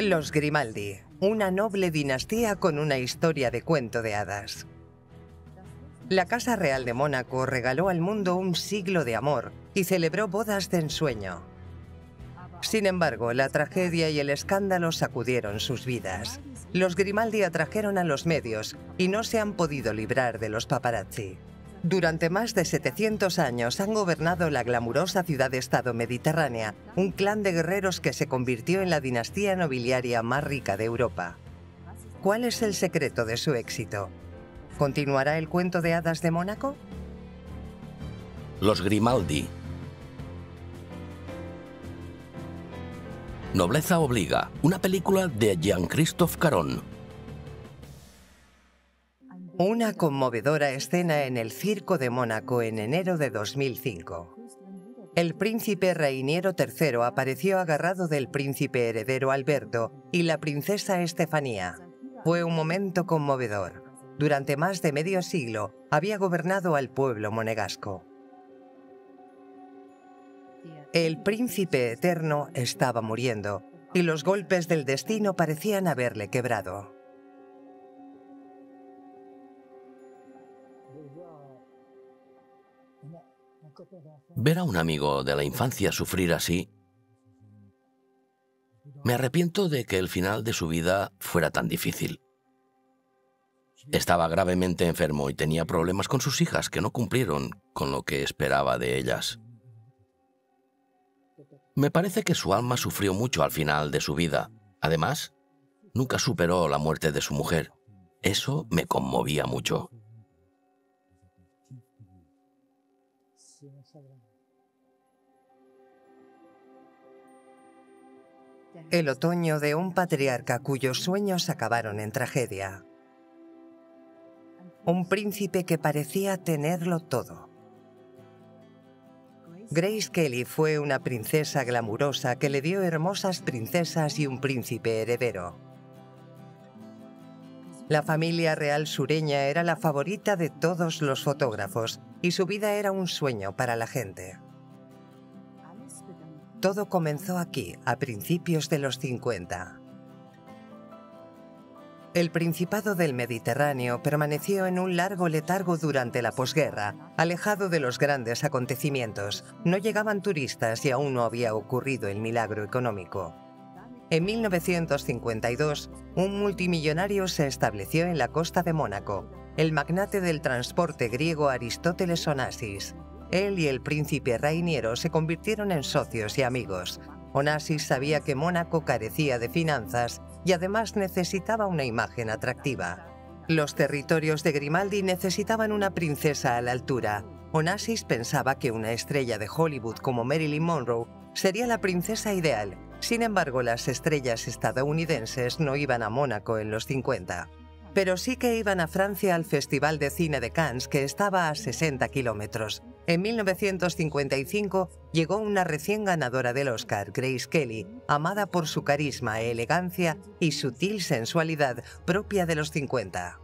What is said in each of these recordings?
Los Grimaldi, una noble dinastía con una historia de cuento de hadas. La Casa Real de Mónaco regaló al mundo un siglo de amor y celebró bodas de ensueño. Sin embargo, la tragedia y el escándalo sacudieron sus vidas. Los Grimaldi atrajeron a los medios y no se han podido librar de los paparazzi. Durante más de 700 años han gobernado la glamurosa ciudad-estado mediterránea, un clan de guerreros que se convirtió en la dinastía nobiliaria más rica de Europa. ¿Cuál es el secreto de su éxito? ¿Continuará el cuento de hadas de Mónaco? Los Grimaldi. Nobleza obliga, una película de Jean-Christophe Caron. Una conmovedora escena en el Circo de Mónaco en enero de 2005. El príncipe Rainiero III apareció agarrado del príncipe heredero Alberto y la princesa Estefanía. Fue un momento conmovedor. Durante más de medio siglo había gobernado al pueblo monegasco. El príncipe eterno estaba muriendo y los golpes del destino parecían haberle quebrado. Ver a un amigo de la infancia sufrir así... Me arrepiento de que el final de su vida fuera tan difícil. Estaba gravemente enfermo y tenía problemas con sus hijas que no cumplieron con lo que esperaba de ellas. Me parece que su alma sufrió mucho al final de su vida. Además, nunca superó la muerte de su mujer. Eso me conmovía mucho. El otoño de un patriarca cuyos sueños acabaron en tragedia. Un príncipe que parecía tenerlo todo. Grace Kelly fue una princesa glamurosa que le dio hermosas princesas y un príncipe heredero. La familia real sureña era la favorita de todos los fotógrafos y su vida era un sueño para la gente. Todo comenzó aquí, a principios de los 50. El Principado del Mediterráneo permaneció en un largo letargo durante la posguerra, alejado de los grandes acontecimientos. No llegaban turistas y aún no había ocurrido el milagro económico. En 1952, un multimillonario se estableció en la costa de Mónaco, el magnate del transporte griego Aristóteles Onassis. Él y el príncipe Rainiero se convirtieron en socios y amigos. Onassis sabía que Mónaco carecía de finanzas y además necesitaba una imagen atractiva. Los territorios de Grimaldi necesitaban una princesa a la altura. Onassis pensaba que una estrella de Hollywood como Marilyn Monroe sería la princesa ideal. Sin embargo, las estrellas estadounidenses no iban a Mónaco en los 50. Pero sí que iban a Francia al Festival de Cine de Cannes, que estaba a 60 kilómetros. En 1955 llegó una recién ganadora del Oscar, Grace Kelly, amada por su carisma, elegancia y sutil sensualidad propia de los 50.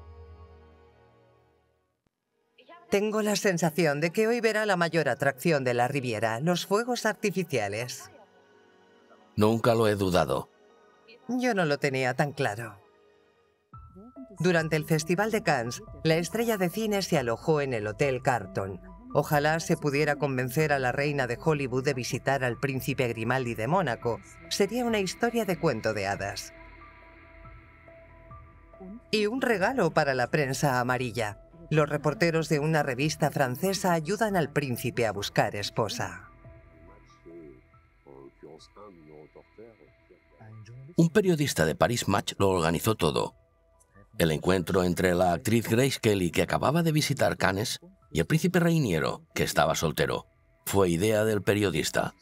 Tengo la sensación de que hoy verá la mayor atracción de la Riviera, los fuegos artificiales. Nunca lo he dudado. Yo no lo tenía tan claro. Durante el Festival de Cannes, la estrella de cine se alojó en el Hotel Carlton. Ojalá se pudiera convencer a la reina de Hollywood de visitar al príncipe Grimaldi de Mónaco. Sería una historia de cuento de hadas. Y un regalo para la prensa amarilla. Los reporteros de una revista francesa ayudan al príncipe a buscar esposa. Un periodista de Paris Match lo organizó todo. El encuentro entre la actriz Grace Kelly, que acababa de visitar Cannes, y el príncipe Rainiero, que estaba soltero, fue idea del periodista.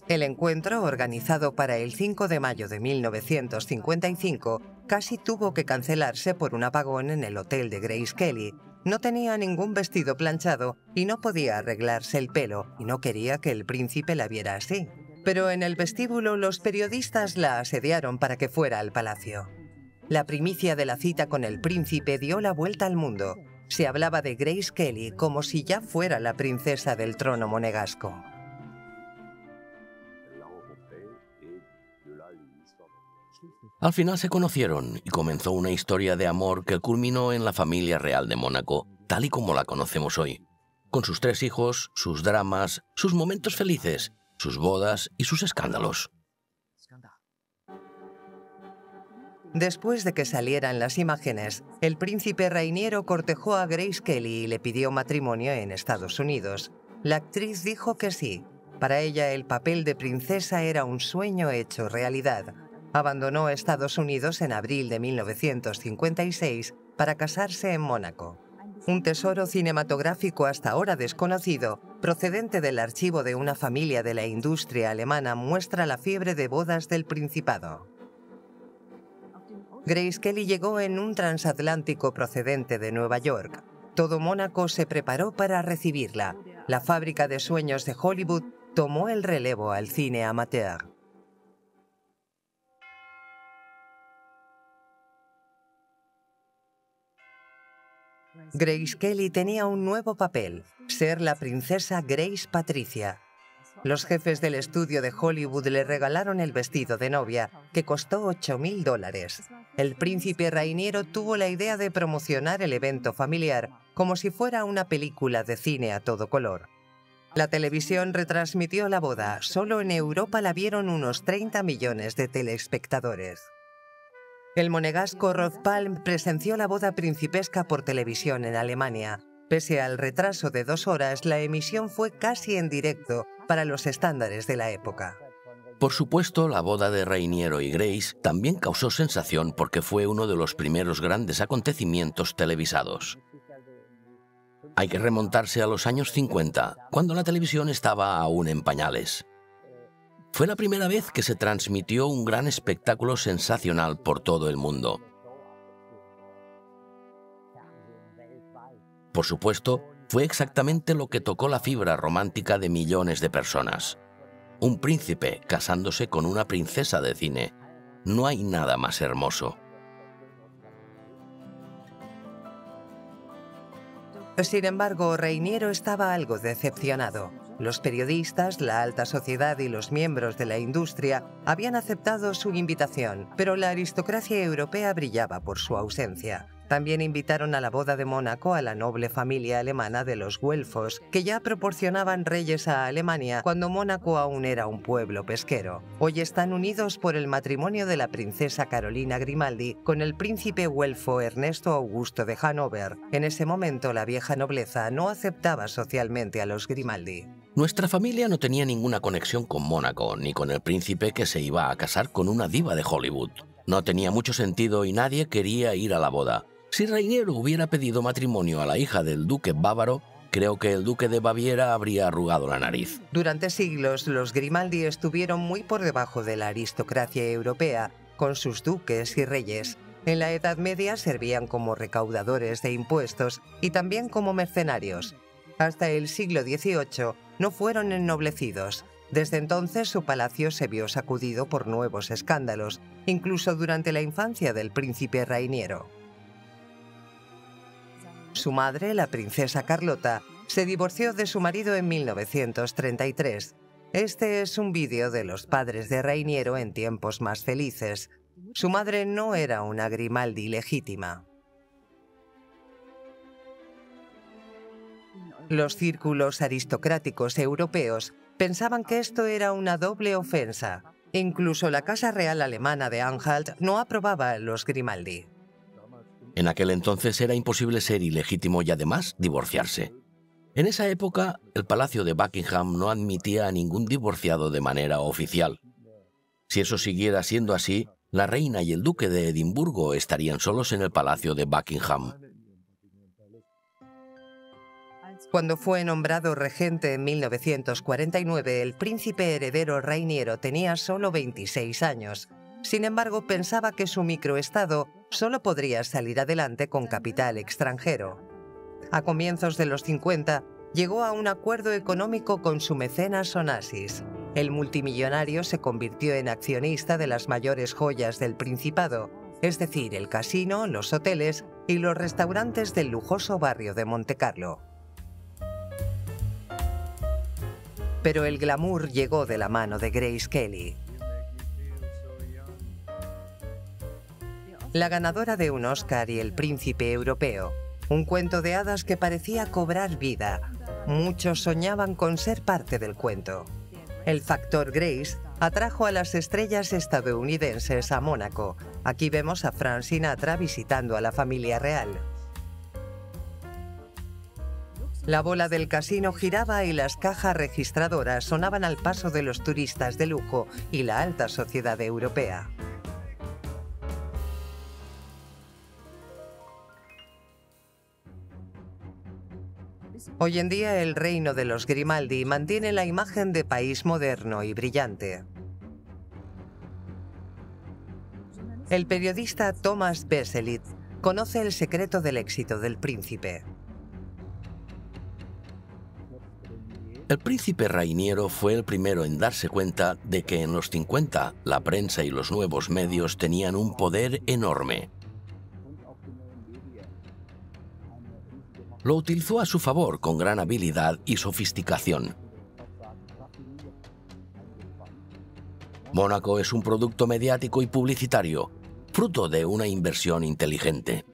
El encuentro, organizado para el 5 de mayo de 1955, casi tuvo que cancelarse por un apagón en el hotel de Grace Kelly. No tenía ningún vestido planchado y no podía arreglarse el pelo, y no quería que el príncipe la viera así. Pero en el vestíbulo los periodistas la asediaron para que fuera al palacio. La primicia de la cita con el príncipe dio la vuelta al mundo. Se hablaba de Grace Kelly como si ya fuera la princesa del trono monegasco. Al final se conocieron y comenzó una historia de amor que culminó en la familia real de Mónaco, tal y como la conocemos hoy, con sus 3 hijos, sus dramas, sus momentos felices, sus bodas y sus escándalos. Después de que salieran las imágenes, el príncipe Rainiero cortejó a Grace Kelly y le pidió matrimonio en Estados Unidos. La actriz dijo que sí. Para ella el papel de princesa era un sueño hecho realidad. Abandonó Estados Unidos en abril de 1956 para casarse en Mónaco. Un tesoro cinematográfico hasta ahora desconocido, procedente del archivo de una familia de la industria alemana, muestra la fiebre de bodas del Principado. Grace Kelly llegó en un transatlántico procedente de Nueva York. Todo Mónaco se preparó para recibirla. La fábrica de sueños de Hollywood tomó el relevo al cine amateur. Grace Kelly tenía un nuevo papel, ser la princesa Grace Patricia. Los jefes del estudio de Hollywood le regalaron el vestido de novia, que costó $8.000. El príncipe Rainiero tuvo la idea de promocionar el evento familiar como si fuera una película de cine a todo color. La televisión retransmitió la boda. Solo en Europa la vieron unos 30 millones de telespectadores. El monegasco Rothpalm presenció la boda principesca por televisión en Alemania. Pese al retraso de 2 horas, la emisión fue casi en directo para los estándares de la época. Por supuesto, la boda de Rainiero y Grace también causó sensación porque fue uno de los primeros grandes acontecimientos televisados. Hay que remontarse a los años 50, cuando la televisión estaba aún en pañales. Fue la primera vez que se transmitió un gran espectáculo sensacional por todo el mundo. Por supuesto, fue exactamente lo que tocó la fibra romántica de millones de personas. Un príncipe casándose con una princesa de cine. No hay nada más hermoso. Sin embargo, Rainiero estaba algo decepcionado. Los periodistas, la alta sociedad y los miembros de la industria habían aceptado su invitación, pero la aristocracia europea brillaba por su ausencia. También invitaron a la boda de Mónaco a la noble familia alemana de los güelfos, que ya proporcionaban reyes a Alemania cuando Mónaco aún era un pueblo pesquero. Hoy están unidos por el matrimonio de la princesa Carolina Grimaldi con el príncipe güelfo Ernesto Augusto de Hannover. En ese momento la vieja nobleza no aceptaba socialmente a los Grimaldi. Nuestra familia no tenía ninguna conexión con Mónaco, ni con el príncipe que se iba a casar con una diva de Hollywood. No tenía mucho sentido y nadie quería ir a la boda. Si Rainiero hubiera pedido matrimonio a la hija del duque bávaro, creo que el duque de Baviera habría arrugado la nariz. Durante siglos, los Grimaldi estuvieron muy por debajo de la aristocracia europea, con sus duques y reyes. En la Edad Media servían como recaudadores de impuestos y también como mercenarios. Hasta el siglo XVIII no fueron ennoblecidos. Desde entonces su palacio se vio sacudido por nuevos escándalos, incluso durante la infancia del príncipe Rainiero. Su madre, la princesa Carlota, se divorció de su marido en 1933. Este es un vídeo de los padres de Rainiero en tiempos más felices. Su madre no era una Grimaldi legítima. Los círculos aristocráticos europeos pensaban que esto era una doble ofensa. Incluso la Casa Real Alemana de Anhalt no aprobaba a los Grimaldi. En aquel entonces era imposible ser ilegítimo y además divorciarse. En esa época, el Palacio de Buckingham no admitía a ningún divorciado de manera oficial. Si eso siguiera siendo así, la reina y el duque de Edimburgo estarían solos en el Palacio de Buckingham. Cuando fue nombrado regente en 1949, el príncipe heredero Rainiero tenía solo 26 años. Sin embargo, pensaba que su microestado solo podría salir adelante con capital extranjero. A comienzos de los 50, llegó a un acuerdo económico con su mecenas Onassis. El multimillonario se convirtió en accionista de las mayores joyas del Principado, es decir, el casino, los hoteles y los restaurantes del lujoso barrio de Montecarlo. Pero el glamour llegó de la mano de Grace Kelly. la ganadora de un Oscar y el príncipe europeo. Un cuento de hadas que parecía cobrar vida. Muchos soñaban con ser parte del cuento. El factor Grace atrajo a las estrellas estadounidenses a Mónaco. Aquí vemos a Frank Sinatra visitando a la familia real. La bola del casino giraba y las cajas registradoras sonaban al paso de los turistas de lujo y la alta sociedad europea. Hoy en día el reino de los Grimaldi mantiene la imagen de país moderno y brillante. El periodista Thomas Besselit conoce el secreto del éxito del príncipe. El príncipe Rainiero fue el primero en darse cuenta de que en los 50 la prensa y los nuevos medios tenían un poder enorme. Lo utilizó a su favor con gran habilidad y sofisticación. Mónaco es un producto mediático y publicitario, fruto de una inversión inteligente.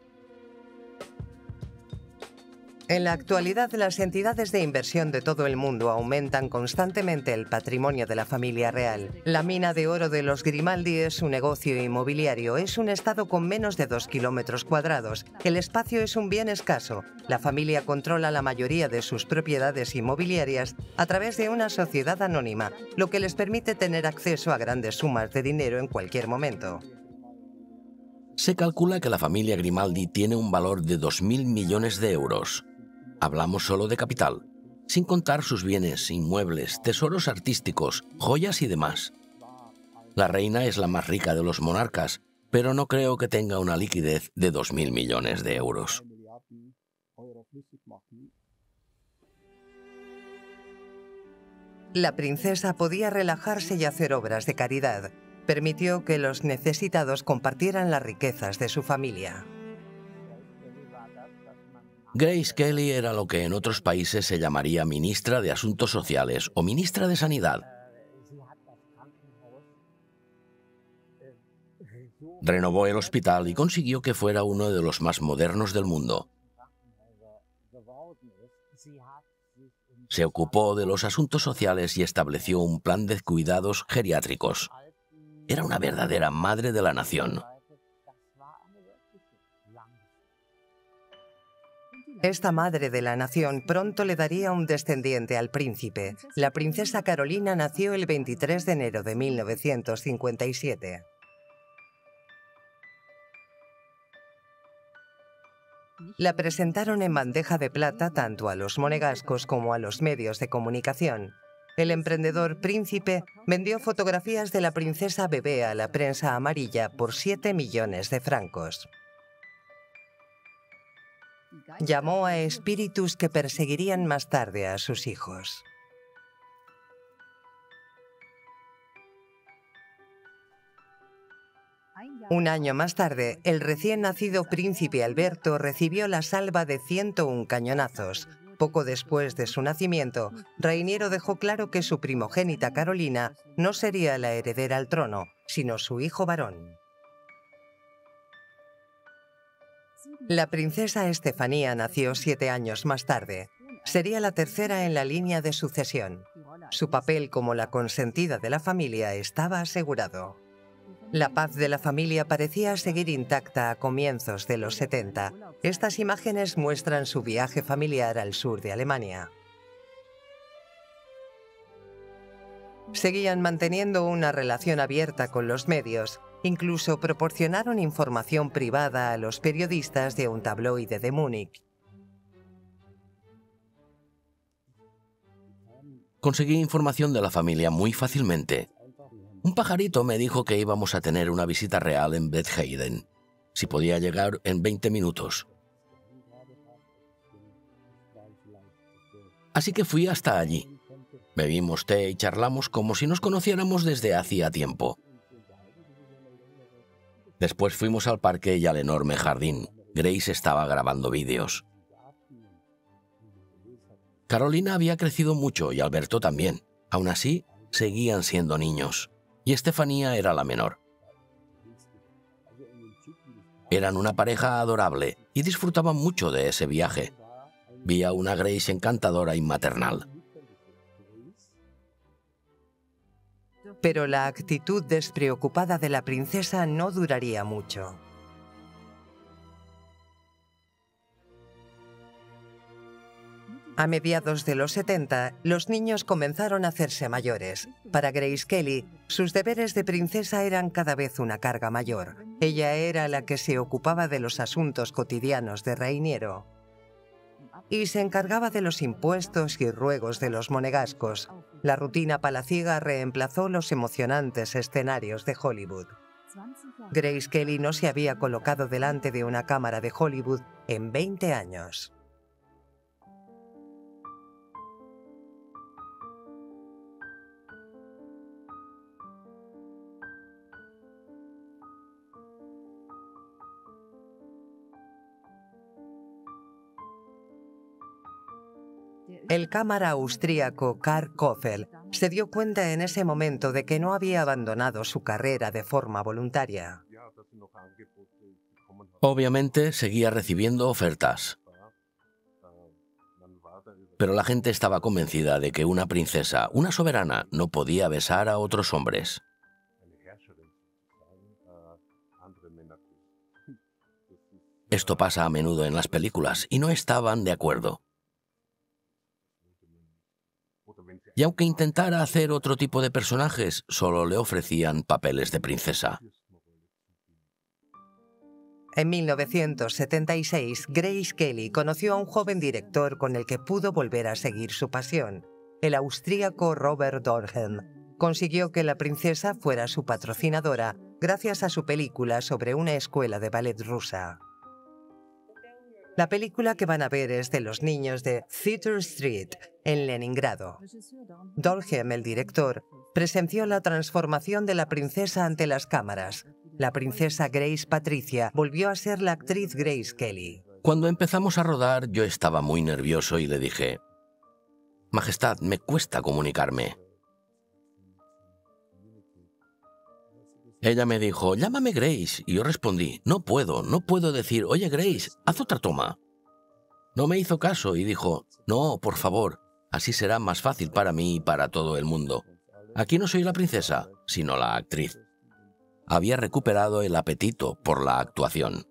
En la actualidad, las entidades de inversión de todo el mundo aumentan constantemente el patrimonio de la familia real. La mina de oro de los Grimaldi es un negocio inmobiliario, es un estado con menos de 2 kilómetros cuadrados. El espacio es un bien escaso. La familia controla la mayoría de sus propiedades inmobiliarias a través de una sociedad anónima, lo que les permite tener acceso a grandes sumas de dinero en cualquier momento. Se calcula que la familia Grimaldi tiene un valor de 2.000 millones de euros. Hablamos solo de capital, sin contar sus bienes, inmuebles, tesoros artísticos, joyas y demás. La reina es la más rica de los monarcas, pero no creo que tenga una liquidez de 2.000 millones de euros. La princesa podía relajarse y hacer obras de caridad. Permitió que los necesitados compartieran las riquezas de su familia. Grace Kelly era lo que en otros países se llamaría ministra de Asuntos Sociales o ministra de Sanidad. Renovó el hospital y consiguió que fuera uno de los más modernos del mundo. Se ocupó de los asuntos sociales y estableció un plan de cuidados geriátricos. Era una verdadera madre de la nación. Esta madre de la nación pronto le daría un descendiente al príncipe. La princesa Carolina nació el 23 de enero de 1957. La presentaron en bandeja de plata tanto a los monegascos como a los medios de comunicación. El emprendedor príncipe vendió fotografías de la princesa bebé a la prensa amarilla por 7 millones de francos. Llamó a espíritus que perseguirían más tarde a sus hijos. Un año más tarde, el recién nacido príncipe Alberto recibió la salva de 101 cañonazos. Poco después de su nacimiento, Rainiero dejó claro que su primogénita Carolina no sería la heredera al trono, sino su hijo varón. La princesa Estefanía nació 7 años más tarde. Sería la tercera en la línea de sucesión. Su papel como la consentida de la familia estaba asegurado. La paz de la familia parecía seguir intacta a comienzos de los 70. Estas imágenes muestran su viaje familiar al sur de Alemania. Seguían manteniendo una relación abierta con los medios. Incluso proporcionaron información privada a los periodistas de un tabloide de Múnich. Conseguí información de la familia muy fácilmente. Un pajarito me dijo que íbamos a tener una visita real en Bethlehem, si podía llegar en 20 minutos. Así que fui hasta allí. Bebimos té y charlamos como si nos conociéramos desde hacía tiempo. Después fuimos al parque y al enorme jardín. Grace estaba grabando vídeos. Carolina había crecido mucho y Alberto también. Aún así, seguían siendo niños. Y Estefanía era la menor. Eran una pareja adorable y disfrutaban mucho de ese viaje. Vi a una Grace encantadora y maternal. Pero la actitud despreocupada de la princesa no duraría mucho. A mediados de los 70, los niños comenzaron a hacerse mayores. Para Grace Kelly, sus deberes de princesa eran cada vez una carga mayor. Ella era la que se ocupaba de los asuntos cotidianos de Reiniero y se encargaba de los impuestos y ruegos de los monegascos. La rutina palaciega reemplazó los emocionantes escenarios de Hollywood. Grace Kelly no se había colocado delante de una cámara de Hollywood en 20 años. El cámara austríaco Karl Koffel se dio cuenta en ese momento de que no había abandonado su carrera de forma voluntaria. Obviamente seguía recibiendo ofertas, pero la gente estaba convencida de que una princesa, una soberana, no podía besar a otros hombres. Esto pasa a menudo en las películas y no estaban de acuerdo. Y aunque intentara hacer otro tipo de personajes, solo le ofrecían papeles de princesa. En 1976, Grace Kelly conoció a un joven director con el que pudo volver a seguir su pasión, el austríaco Robert Dorhem. Consiguió que la princesa fuera su patrocinadora gracias a su película sobre una escuela de ballet rusa. La película que van a ver es de los niños de Theatre Street, en Leningrado. Dorhem, el director, presenció la transformación de la princesa ante las cámaras. La princesa Grace Patricia volvió a ser la actriz Grace Kelly. Cuando empezamos a rodar, yo estaba muy nervioso y le dije: Majestad, me cuesta comunicarme. Ella me dijo: llámame Grace, y yo respondí: no puedo decir, oye Grace, haz otra toma. No me hizo caso y dijo: no, por favor, así será más fácil para mí y para todo el mundo. Aquí no soy la princesa, sino la actriz. Había recuperado el apetito por la actuación.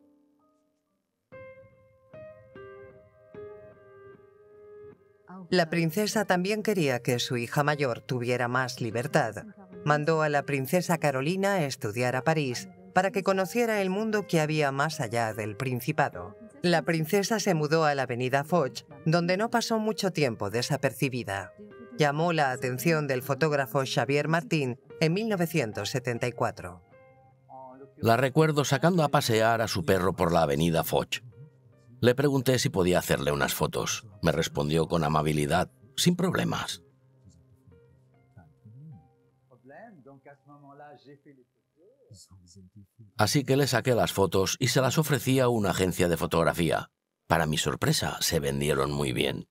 La princesa también quería que su hija mayor tuviera más libertad. Mandó a la princesa Carolina a estudiar a París para que conociera el mundo que había más allá del Principado. La princesa se mudó a la avenida Foch, donde no pasó mucho tiempo desapercibida. Llamó la atención del fotógrafo Xavier Martín en 1974. La recuerdo sacando a pasear a su perro por la avenida Foch. Le pregunté si podía hacerle unas fotos. Me respondió con amabilidad, sin problemas. Así que le saqué las fotos y se las ofrecí a una agencia de fotografía. Para mi sorpresa, se vendieron muy bien.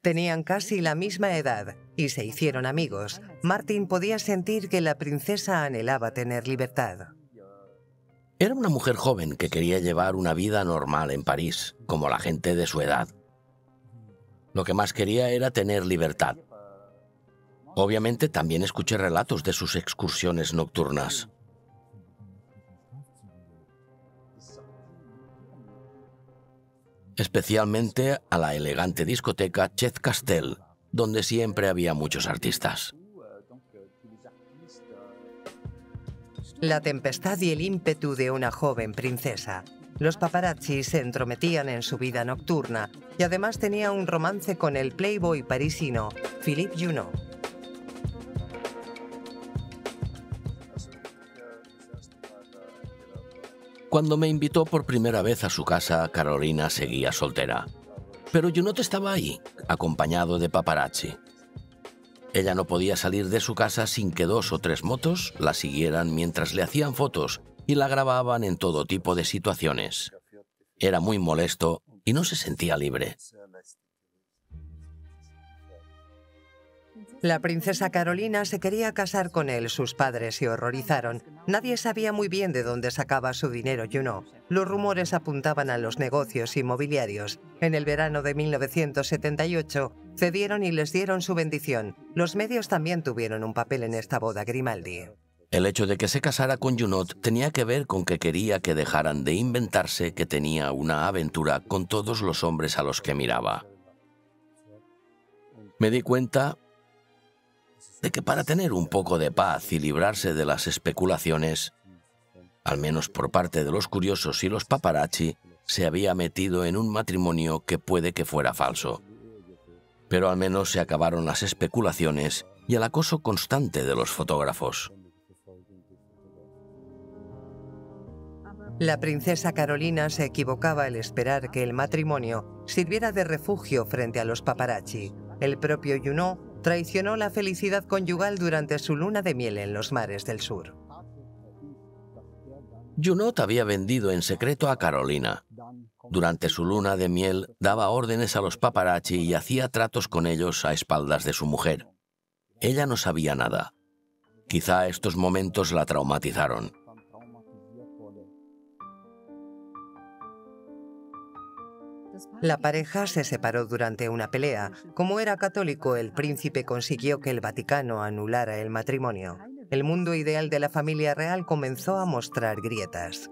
Tenían casi la misma edad y se hicieron amigos. Martin podía sentir que la princesa anhelaba tener libertad. Era una mujer joven que quería llevar una vida normal en París, como la gente de su edad. Lo que más quería era tener libertad. Obviamente también escuché relatos de sus excursiones nocturnas. Especialmente a la elegante discoteca Chez Castel, donde siempre había muchos artistas. La tempestad y el ímpetu de una joven princesa. Los paparazzi se entrometían en su vida nocturna y además tenía un romance con el playboy parisino Philippe Junot. Cuando me invitó por primera vez a su casa, Carolina seguía soltera. Pero Junot estaba ahí, acompañado de paparazzi. Ella no podía salir de su casa sin que 2 o 3 motos la siguieran mientras le hacían fotos y la grababan en todo tipo de situaciones. Era muy molesto y no se sentía libre. La princesa Carolina se quería casar con él, sus padres se horrorizaron. Nadie sabía muy bien de dónde sacaba su dinero Junot. Los rumores apuntaban a los negocios inmobiliarios. En el verano de 1978 cedieron y les dieron su bendición. Los medios también tuvieron un papel en esta boda Grimaldi. El hecho de que se casara con Junot tenía que ver con que quería que dejaran de inventarse que tenía una aventura con todos los hombres a los que miraba. Me di cuenta de que para tener un poco de paz y librarse de las especulaciones, al menos por parte de los curiosos y los paparazzi, se había metido en un matrimonio que puede que fuera falso. Pero al menos se acabaron las especulaciones y el acoso constante de los fotógrafos. La princesa Carolina se equivocaba al esperar que el matrimonio sirviera de refugio frente a los paparazzi. El propio Junot traicionó la felicidad conyugal durante su luna de miel en los mares del sur. Junot había vendido en secreto a Carolina. Durante su luna de miel daba órdenes a los paparazzi y hacía tratos con ellos a espaldas de su mujer. Ella no sabía nada. Quizá estos momentos la traumatizaron. La pareja se separó durante una pelea. Como era católico, el príncipe consiguió que el Vaticano anulara el matrimonio. El mundo ideal de la familia real comenzó a mostrar grietas.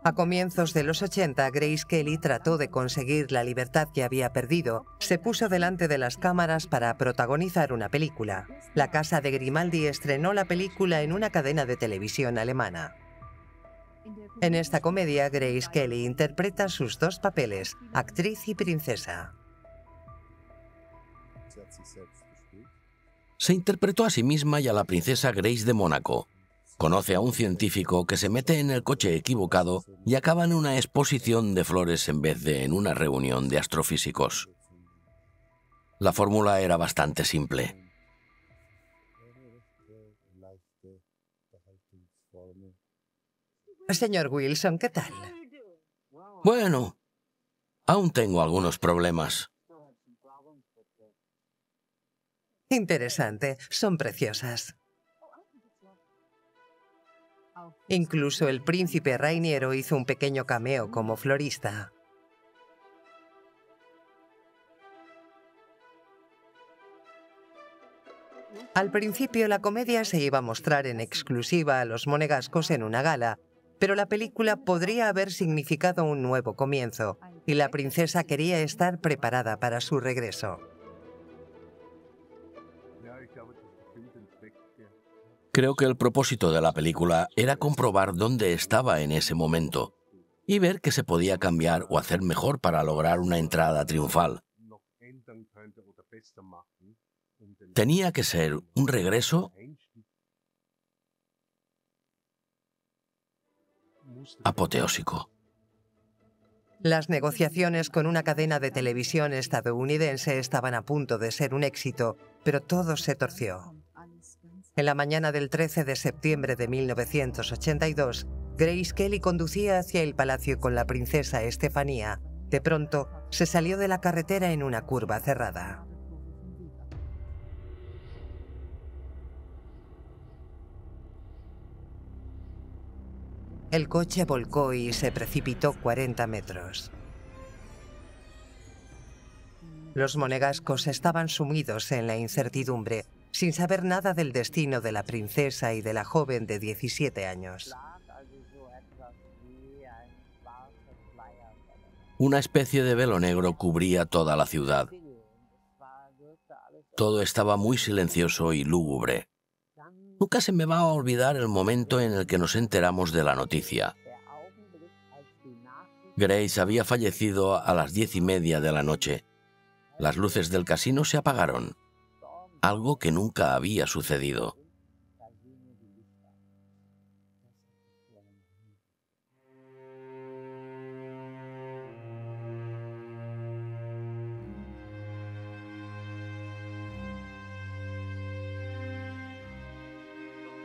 A comienzos de los 80, Grace Kelly trató de conseguir la libertad que había perdido. Se puso delante de las cámaras para protagonizar una película. La casa de Grimaldi estrenó la película en una cadena de televisión alemana. En esta comedia, Grace Kelly interpreta sus dos papeles, actriz y princesa. Se interpretó a sí misma y a la princesa Grace de Mónaco. Conoce a un científico que se mete en el coche equivocado y acaba en una exposición de flores en vez de en una reunión de astrofísicos. La fórmula era bastante simple. Señor Wilson, ¿qué tal? Bueno, aún tengo algunos problemas. Interesante, son preciosas. Incluso el príncipe Rainiero hizo un pequeño cameo como florista. Al principio la comedia se iba a mostrar en exclusiva a los monegascos en una gala, pero la película podría haber significado un nuevo comienzo, y la princesa quería estar preparada para su regreso. Creo que el propósito de la película era comprobar dónde estaba en ese momento y ver qué se podía cambiar o hacer mejor para lograr una entrada triunfal. Tenía que ser un regreso apoteósico. Las negociaciones con una cadena de televisión estadounidense estaban a punto de ser un éxito, pero todo se torció. En la mañana del 13 de septiembre de 1982, Grace Kelly conducía hacia el palacio con la princesa Estefanía. De pronto, se salió de la carretera en una curva cerrada. El coche volcó y se precipitó 40 metros. Los monegascos estaban sumidos en la incertidumbre, sin saber nada del destino de la princesa y de la joven de 17 años. Una especie de velo negro cubría toda la ciudad. Todo estaba muy silencioso y lúgubre. Nunca se me va a olvidar el momento en el que nos enteramos de la noticia. Grace había fallecido a las 10:30 de la noche. Las luces del casino se apagaron, algo que nunca había sucedido.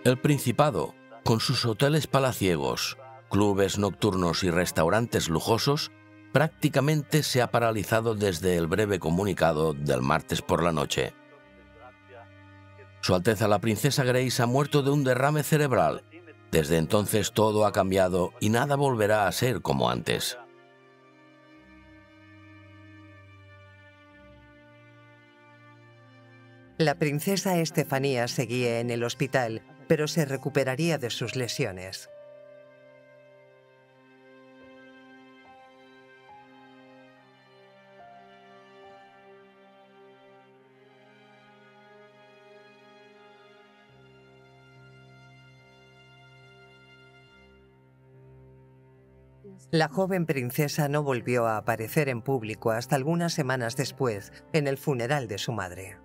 El Principado, con sus hoteles palaciegos, clubes nocturnos y restaurantes lujosos, prácticamente se ha paralizado desde el breve comunicado del martes por la noche. Su Alteza la Princesa Grace ha muerto de un derrame cerebral. Desde entonces todo ha cambiado y nada volverá a ser como antes. La princesa Estefanía seguía en el hospital, pero se recuperaría de sus lesiones. La joven princesa no volvió a aparecer en público hasta algunas semanas después, en el funeral de su madre.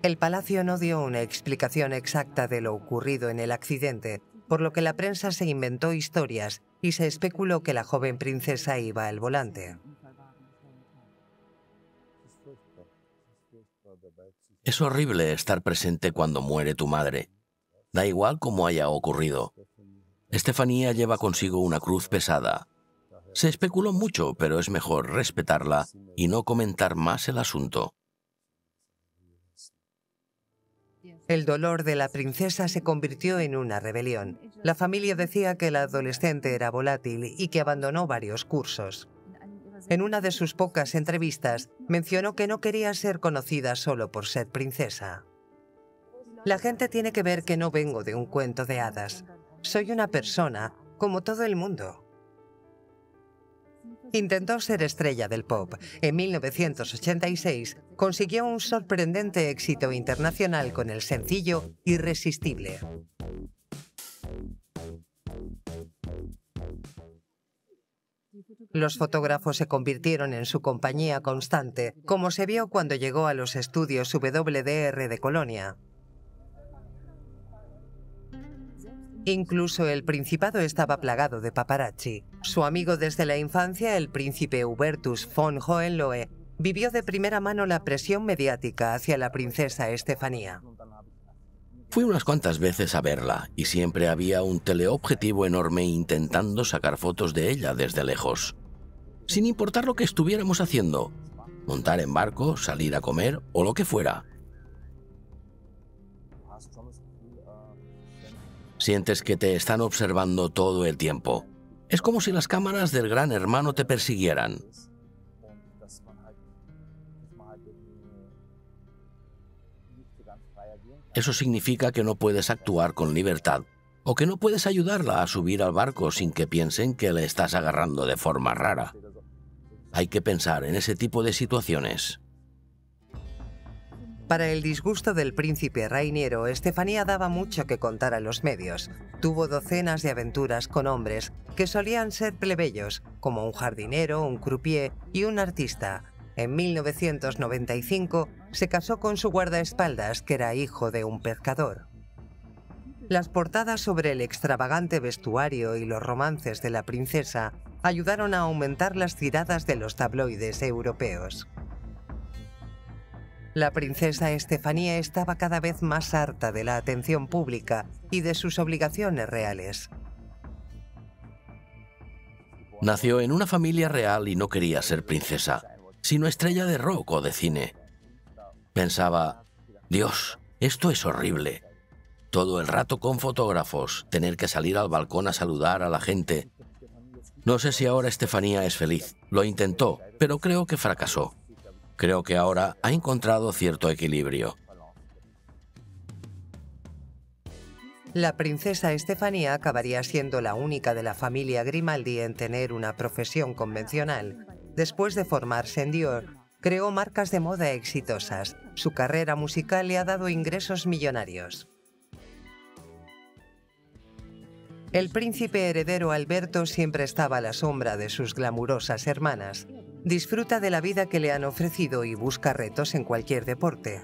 El palacio no dio una explicación exacta de lo ocurrido en el accidente, por lo que la prensa se inventó historias y se especuló que la joven princesa iba al volante. Es horrible estar presente cuando muere tu madre. Da igual cómo haya ocurrido. Estefanía lleva consigo una cruz pesada. Se especuló mucho, pero es mejor respetarla y no comentar más el asunto. El dolor de la princesa se convirtió en una rebelión. La familia decía que la adolescente era volátil y que abandonó varios cursos. En una de sus pocas entrevistas, mencionó que no quería ser conocida solo por ser princesa. La gente tiene que ver que no vengo de un cuento de hadas. Soy una persona como todo el mundo. Intentó ser estrella del pop. En 1986 consiguió un sorprendente éxito internacional con el sencillo Irresistible. Los fotógrafos se convirtieron en su compañía constante, como se vio cuando llegó a los estudios WDR de Colonia. Incluso el Principado estaba plagado de paparazzi. Su amigo desde la infancia, el príncipe Hubertus von Hohenlohe, vivió de primera mano la presión mediática hacia la princesa Estefanía. Fui unas cuantas veces a verla y siempre había un teleobjetivo enorme intentando sacar fotos de ella desde lejos. Sin importar lo que estuviéramos haciendo, montar en barco, salir a comer o lo que fuera. Sientes que te están observando todo el tiempo. Es como si las cámaras del Gran Hermano te persiguieran. Eso significa que no puedes actuar con libertad o que no puedes ayudarla a subir al barco sin que piensen que le estás agarrando de forma rara. Hay que pensar en ese tipo de situaciones. Para el disgusto del príncipe Rainiero, Estefanía daba mucho que contar a los medios. Tuvo docenas de aventuras con hombres que solían ser plebeyos, como un jardinero, un croupier y un artista. En 1995 se casó con su guardaespaldas, que era hijo de un pescador. Las portadas sobre el extravagante vestuario y los romances de la princesa ayudaron a aumentar las tiradas de los tabloides europeos. La princesa Estefanía estaba cada vez más harta de la atención pública y de sus obligaciones reales. Nació en una familia real y no quería ser princesa, sino estrella de rock o de cine. Pensaba, Dios, esto es horrible. Todo el rato con fotógrafos, tener que salir al balcón a saludar a la gente. No sé si ahora Estefanía es feliz. Lo intentó, pero creo que fracasó. Creo que ahora ha encontrado cierto equilibrio. La princesa Estefanía acabaría siendo la única de la familia Grimaldi en tener una profesión convencional. Después de formarse en Dior, creó marcas de moda exitosas. Su carrera musical le ha dado ingresos millonarios. El príncipe heredero Alberto siempre estaba a la sombra de sus glamurosas hermanas. Disfruta de la vida que le han ofrecido y busca retos en cualquier deporte.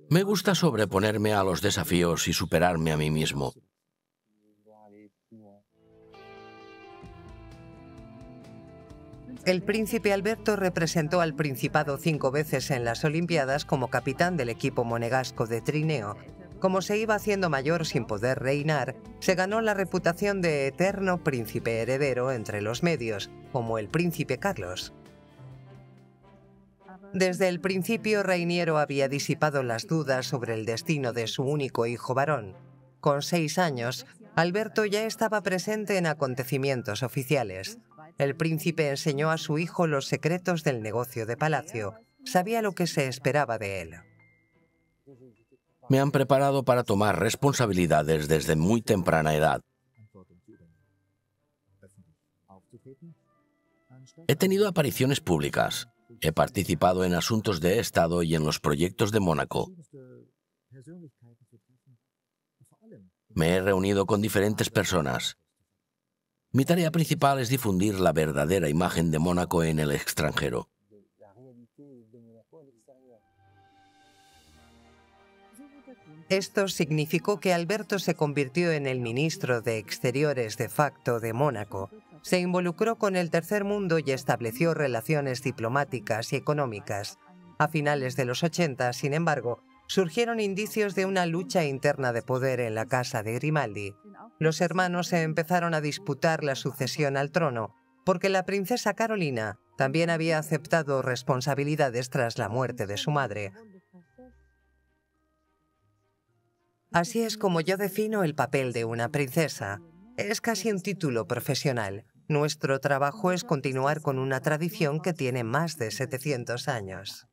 Me gusta sobreponerme a los desafíos y superarme a mí mismo. El príncipe Alberto representó al Principado 5 veces en las Olimpiadas como capitán del equipo monegasco de trineo. Como se iba haciendo mayor sin poder reinar, se ganó la reputación de eterno príncipe heredero entre los medios, como el príncipe Carlos. Desde el principio, Reiniero había disipado las dudas sobre el destino de su único hijo varón. Con 6 años, Alberto ya estaba presente en acontecimientos oficiales. El príncipe enseñó a su hijo los secretos del negocio de palacio. Sabía lo que se esperaba de él. Me han preparado para tomar responsabilidades desde muy temprana edad. He tenido apariciones públicas. He participado en asuntos de Estado y en los proyectos de Mónaco. Me he reunido con diferentes personas. Mi tarea principal es difundir la verdadera imagen de Mónaco en el extranjero. Esto significó que Alberto se convirtió en el ministro de Exteriores de facto de Mónaco. Se involucró con el tercer mundo y estableció relaciones diplomáticas y económicas. A finales de los 80, sin embargo, surgieron indicios de una lucha interna de poder en la casa de Grimaldi. Los hermanos se empezaron a disputar la sucesión al trono, porque la princesa Carolina también había aceptado responsabilidades tras la muerte de su madre. Así es como yo defino el papel de una princesa. Es casi un título profesional. Nuestro trabajo es continuar con una tradición que tiene más de 700 años.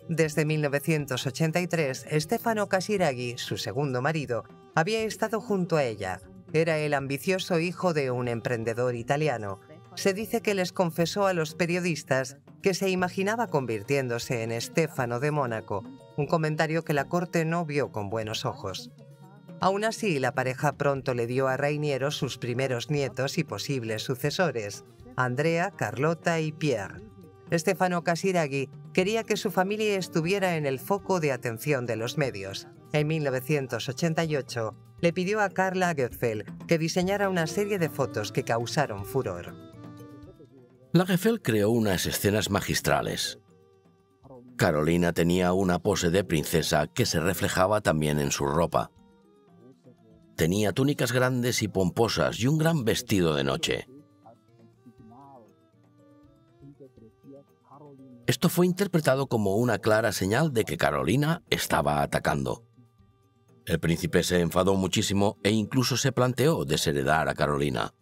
Desde 1983, Stefano Casiraghi, su segundo marido, había estado junto a ella. Era el ambicioso hijo de un emprendedor italiano. Se dice que les confesó a los periodistas que se imaginaba convirtiéndose en Stefano de Mónaco, un comentario que la corte no vio con buenos ojos. Aún así, la pareja pronto le dio a Reiniero sus primeros nietos y posibles sucesores, Andrea, Carlota y Pierre. Stefano Casiraghi quería que su familia estuviera en el foco de atención de los medios. En 1988, le pidió a Karl Lagerfeld que diseñara una serie de fotos que causaron furor. Lagerfeld creó unas escenas magistrales. Carolina tenía una pose de princesa que se reflejaba también en su ropa. Tenía túnicas grandes y pomposas y un gran vestido de noche. Esto fue interpretado como una clara señal de que Carolina estaba atacando. El príncipe se enfadó muchísimo e incluso se planteó desheredar a Carolina.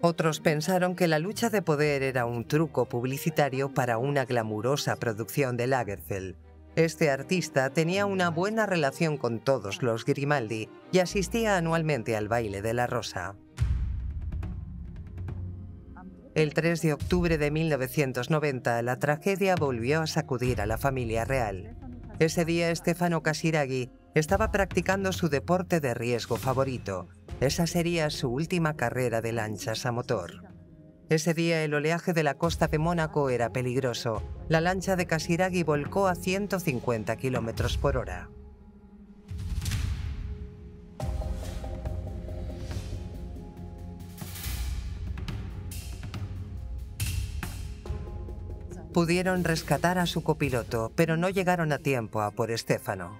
Otros pensaron que la lucha de poder era un truco publicitario para una glamurosa producción de Lagerfeld. Este artista tenía una buena relación con todos los Grimaldi y asistía anualmente al baile de la rosa. El 3 de octubre de 1990, la tragedia volvió a sacudir a la familia real. Ese día, Stefano Casiraghi estaba practicando su deporte de riesgo favorito. Esa sería su última carrera de lanchas a motor. Ese día, el oleaje de la costa de Mónaco era peligroso. La lancha de Casiraghi volcó a 150 km/h. Pudieron rescatar a su copiloto, pero no llegaron a tiempo a por Stefano.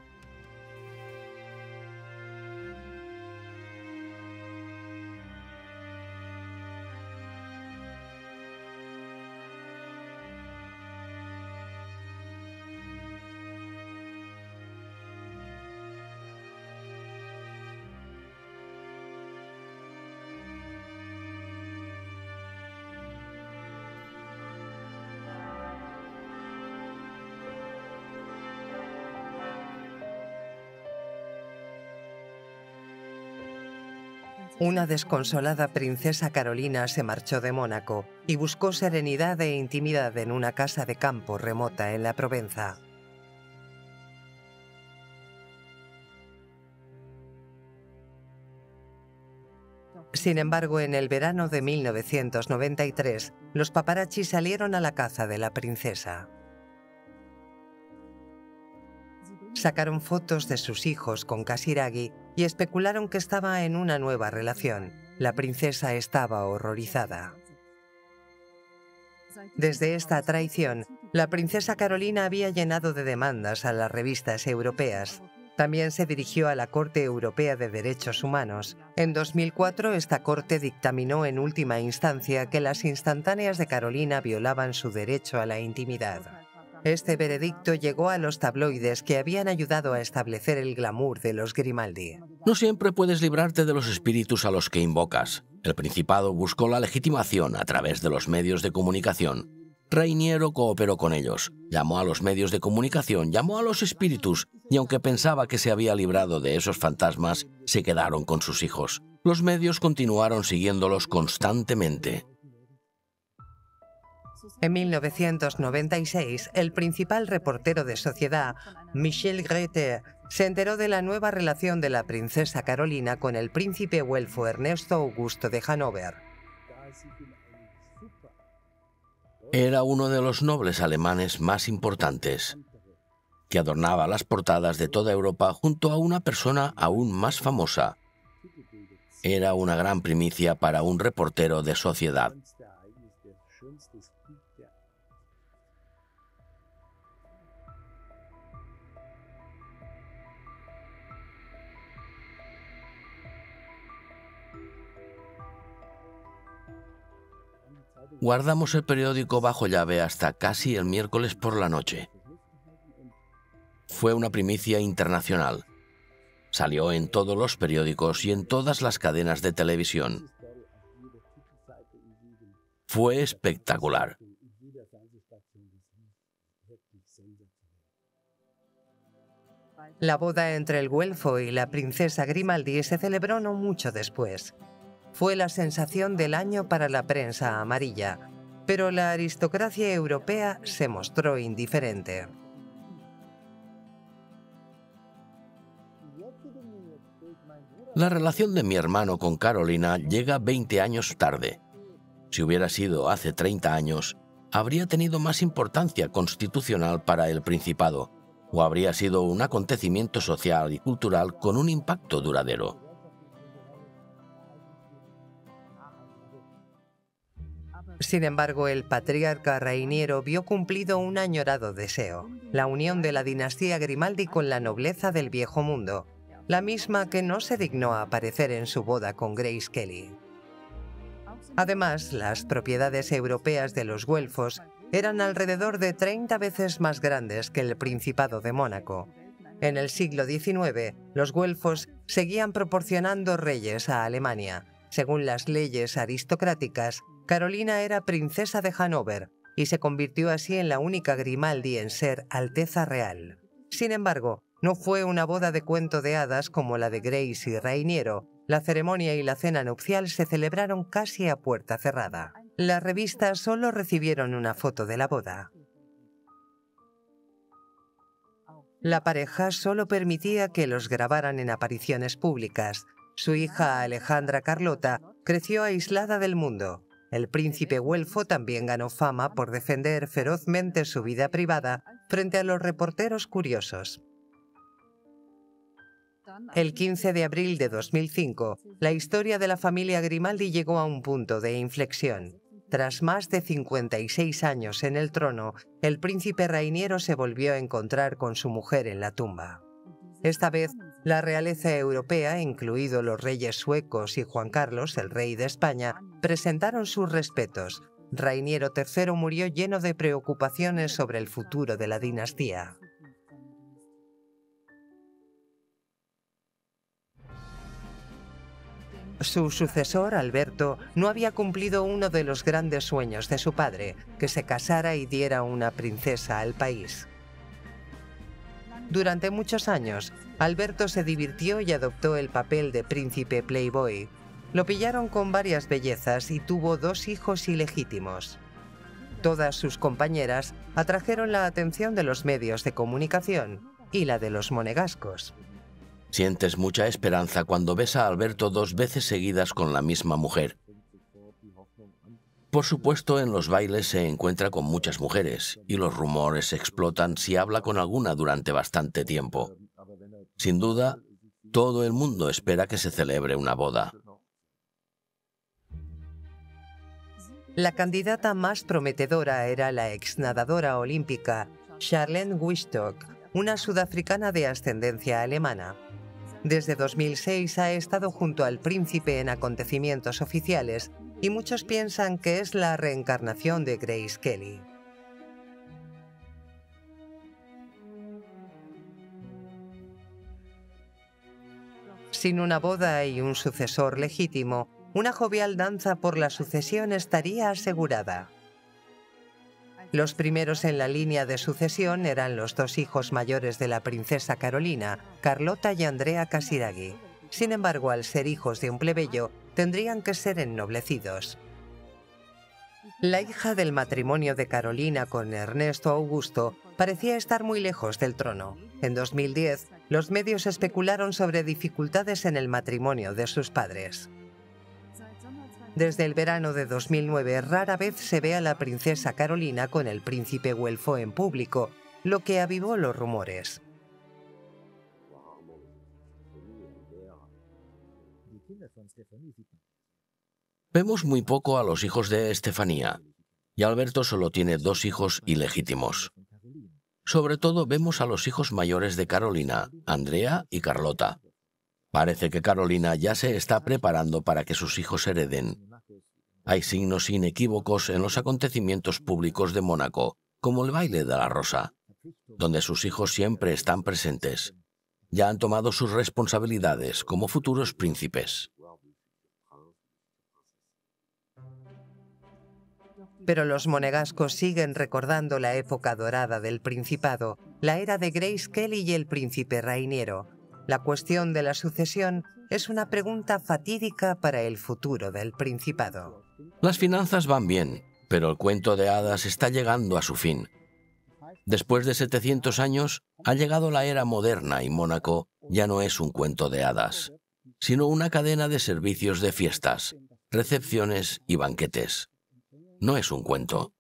Una desconsolada princesa Carolina se marchó de Mónaco y buscó serenidad e intimidad en una casa de campo remota en la Provenza. Sin embargo, en el verano de 1993, los paparazzi salieron a la caza de la princesa. Sacaron fotos de sus hijos con Casiraghi y especularon que estaba en una nueva relación. La princesa estaba horrorizada. Desde esta traición, la princesa Carolina había llenado de demandas a las revistas europeas. También se dirigió a la Corte Europea de Derechos Humanos. En 2004, esta corte dictaminó en última instancia que las instantáneas de Carolina violaban su derecho a la intimidad. Este veredicto llegó a los tabloides que habían ayudado a establecer el glamour de los Grimaldi. No siempre puedes librarte de los espíritus a los que invocas. El Principado buscó la legitimación a través de los medios de comunicación. Reiniero cooperó con ellos, llamó a los medios de comunicación, llamó a los espíritus, y aunque pensaba que se había librado de esos fantasmas, se quedaron con sus hijos. Los medios continuaron siguiéndolos constantemente. En 1996, el principal reportero de Sociedad, Michel Grete, se enteró de la nueva relación de la princesa Carolina con el príncipe güelfo Ernesto Augusto de Hannover. Era uno de los nobles alemanes más importantes, que adornaba las portadas de toda Europa junto a una persona aún más famosa. Era una gran primicia para un reportero de Sociedad. Guardamos el periódico bajo llave hasta casi el miércoles por la noche. Fue una primicia internacional. Salió en todos los periódicos y en todas las cadenas de televisión. Fue espectacular. La boda entre el güelfo y la princesa Grimaldi se celebró no mucho después. Fue la sensación del año para la prensa amarilla, pero la aristocracia europea se mostró indiferente. La relación de mi hermano con Carolina llega 20 años tarde. Si hubiera sido hace 30 años, habría tenido más importancia constitucional para el Principado, o habría sido un acontecimiento social y cultural con un impacto duradero. Sin embargo, el patriarca Reiniero vio cumplido un añorado deseo, la unión de la dinastía Grimaldi con la nobleza del Viejo Mundo, la misma que no se dignó a aparecer en su boda con Grace Kelly. Además, las propiedades europeas de los güelfos eran alrededor de 30 veces más grandes que el Principado de Mónaco. En el siglo XIX, los güelfos seguían proporcionando reyes a Alemania. Según las leyes aristocráticas, Carolina era princesa de Hannover y se convirtió así en la única Grimaldi en ser Alteza Real. Sin embargo, no fue una boda de cuento de hadas como la de Grace y Reiniero. La ceremonia y la cena nupcial se celebraron casi a puerta cerrada. Las revistas solo recibieron una foto de la boda. La pareja solo permitía que los grabaran en apariciones públicas. Su hija Alejandra Carlota creció aislada del mundo. El príncipe güelfo también ganó fama por defender ferozmente su vida privada frente a los reporteros curiosos. El 15 de abril de 2005, la historia de la familia Grimaldi llegó a un punto de inflexión. Tras más de 56 años en el trono, el príncipe Reiniero se volvió a encontrar con su mujer en la tumba. Esta vez, la realeza europea, incluidos los reyes suecos y Juan Carlos, el rey de España, presentaron sus respetos. Reiniero III murió lleno de preocupaciones sobre el futuro de la dinastía. Su sucesor, Alberto, no había cumplido uno de los grandes sueños de su padre, que se casara y diera una princesa al país. Durante muchos años, Alberto se divirtió y adoptó el papel de príncipe playboy. Lo pillaron con varias bellezas y tuvo 2 hijos ilegítimos. Todas sus compañeras atrajeron la atención de los medios de comunicación y la de los monegascos. Sientes mucha esperanza cuando ves a Alberto 2 veces seguidas con la misma mujer. Por supuesto, en los bailes se encuentra con muchas mujeres y los rumores explotan si habla con alguna durante bastante tiempo. Sin duda, Todo el mundo espera que se celebre una boda. La candidata más prometedora era la exnadadora olímpica Charlene Wistok, una sudafricana de ascendencia alemana. Desde 2006 ha estado junto al príncipe en acontecimientos oficiales y muchos piensan que es la reencarnación de Grace Kelly. Sin una boda y un sucesor legítimo, una jovial danza por la sucesión estaría asegurada. Los primeros en la línea de sucesión eran los dos hijos mayores de la princesa Carolina, Carlota y Andrea Casiraghi. Sin embargo, al ser hijos de un plebeyo, tendrían que ser ennoblecidos. La hija del matrimonio de Carolina con Ernesto Augusto parecía estar muy lejos del trono. En 2010, los medios especularon sobre dificultades en el matrimonio de sus padres. Desde el verano de 2009 rara vez se ve a la princesa Carolina con el príncipe güelfo en público, lo que avivó los rumores. Vemos muy poco a los hijos de Estefanía, y Alberto solo tiene 2 hijos ilegítimos. Sobre todo vemos a los hijos mayores de Carolina, Andrea y Carlota. Parece que Carolina ya se está preparando para que sus hijos hereden. Hay signos inequívocos en los acontecimientos públicos de Mónaco, como el baile de la rosa, donde sus hijos siempre están presentes. Ya han tomado sus responsabilidades como futuros príncipes. Pero los monegascos siguen recordando la época dorada del Principado, la era de Grace Kelly y el príncipe Rainiero. La cuestión de la sucesión es una pregunta fatídica para el futuro del Principado. Las finanzas van bien, pero el cuento de hadas está llegando a su fin. Después de 700 años, ha llegado la era moderna y Mónaco ya no es un cuento de hadas, sino una cadena de servicios de fiestas, recepciones y banquetes. No es un cuento.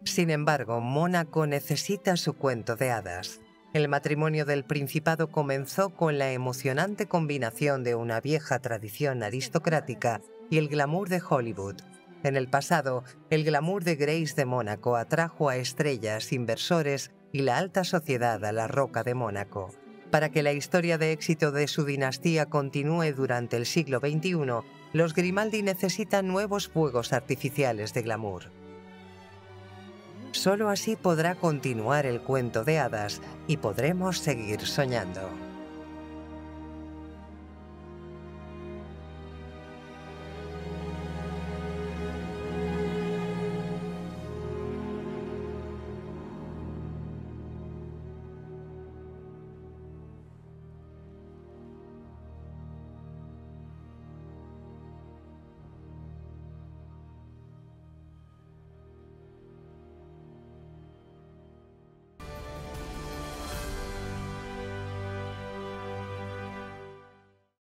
Sin embargo, Mónaco necesita su cuento de hadas. El matrimonio del Principado comenzó con la emocionante combinación de una vieja tradición aristocrática y el glamour de Hollywood. En el pasado, el glamour de Grace de Mónaco atrajo a estrellas, inversores y la alta sociedad a la Roca de Mónaco. Para que la historia de éxito de su dinastía continúe durante el siglo XXI, los Grimaldi necesitan nuevos fuegos artificiales de glamour. Solo así podrá continuar el cuento de hadas y podremos seguir soñando.